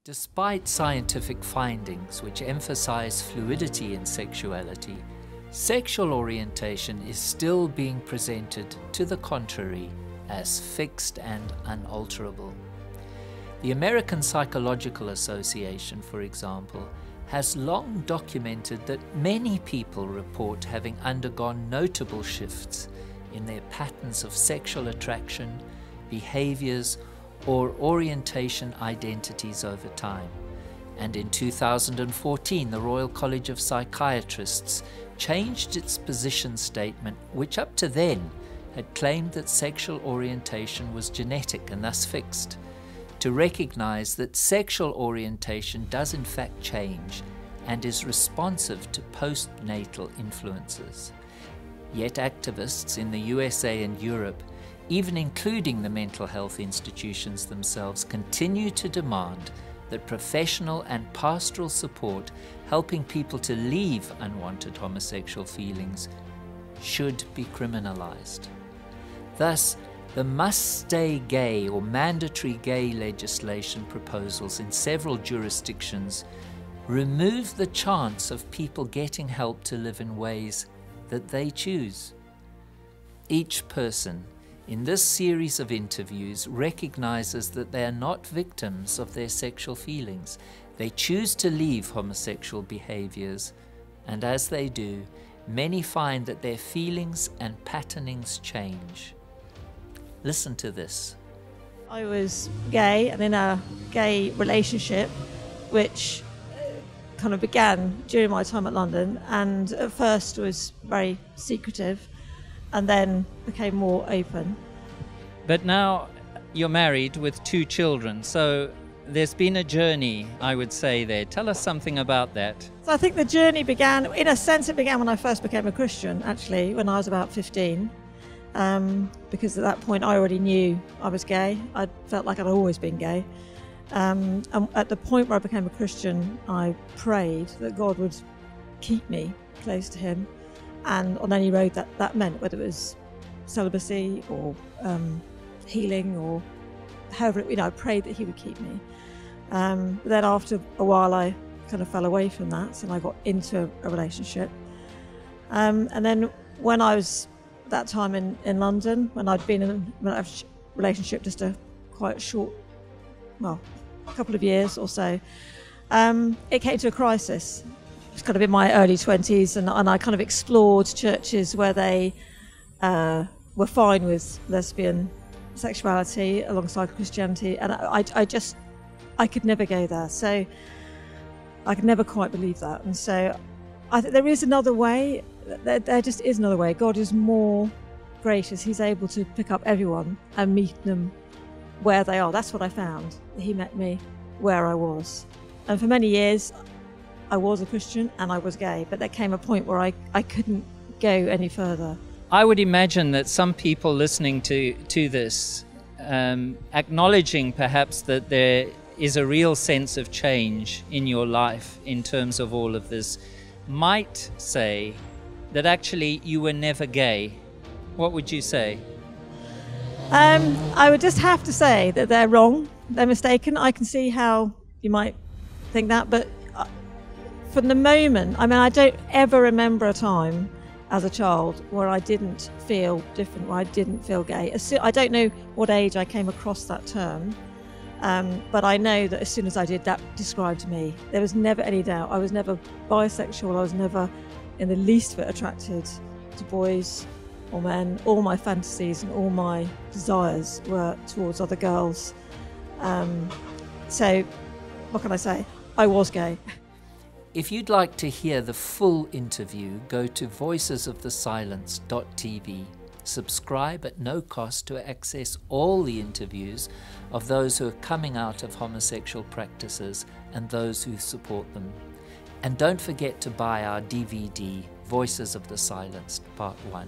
Despite scientific findings which emphasize fluidity in sexuality, sexual orientation is still being presented to the contrary as fixed and unalterable. The American Psychological Association, for example, has long documented that many people report having undergone notable shifts in their patterns of sexual attraction, behaviors, or orientation identities over time. And in 2014, the Royal College of Psychiatrists changed its position statement, which up to then had claimed that sexual orientation was genetic and thus fixed, to recognize that sexual orientation does in fact change and is responsive to postnatal influences. Yet activists in the USA and Europe, even including the mental health institutions themselves, continue to demand that professional and pastoral support helping people to leave unwanted homosexual feelings should be criminalized. Thus, the must stay gay or mandatory gay legislation proposals in several jurisdictions remove the chance of people getting help to live in ways that they choose. Each person in this series of interviews recognizes that they are not victims of their sexual feelings. They choose to leave homosexual behaviors, and as they do, many find that their feelings and patternings change. Listen to this. I was gay and in a gay relationship, which kind of began during my time at London, and at first was very secretive and then became more open. But now you're married with 2 children, so there's been a journey, I would say, there. Tell us something about that. So I think the journey began, in a sense, it began when I first became a Christian, actually, when I was about 15. Because at that point I already knew I was gay. I felt like I'd always been gay. And at the point where I became a Christian, I prayed that God would keep me close to Him, and on any road that meant, whether it was celibacy or healing or however, I prayed that He would keep me. But then after a while, I kind of fell away from that, and I got into a relationship. And then when I was that time in London, when I'd been in a relationship just a quite short, well, a couple of years or so, it came to a crisis. It was kind of in my early 20s, and I kind of explored churches where they were fine with lesbian sexuality alongside Christianity, and I could never go there. So I could never quite believe that. And so I think there is another way. There just is another way. God is more gracious. He's able to pick up everyone and meet them where they are. That's what I found. He met me where I was. And for many years, I was a Christian and I was gay, but there came a point where I couldn't go any further. I would imagine that some people listening to this, acknowledging perhaps that there is a real sense of change in your life in terms of all of this, might say that actually you were never gay. What would you say? I would just have to say that they're wrong, they're mistaken. I can see how you might think that, but from the moment, I don't ever remember a time as a child where I didn't feel different, where I didn't feel gay. I don't know what age I came across that term, but I know that as soon as I did, that described me. There was never any doubt. I was never bisexual. I was never in the least bit attracted to boys or men. All my fantasies and all my desires were towards other girls. So what can I say? I was gay. If you'd like to hear the full interview, go to voicesofthesilence.tv. Subscribe at no cost to access all the interviews of those who are coming out of homosexual practices and those who support them. And don't forget to buy our DVD, Voices of the Silenced, Part 1.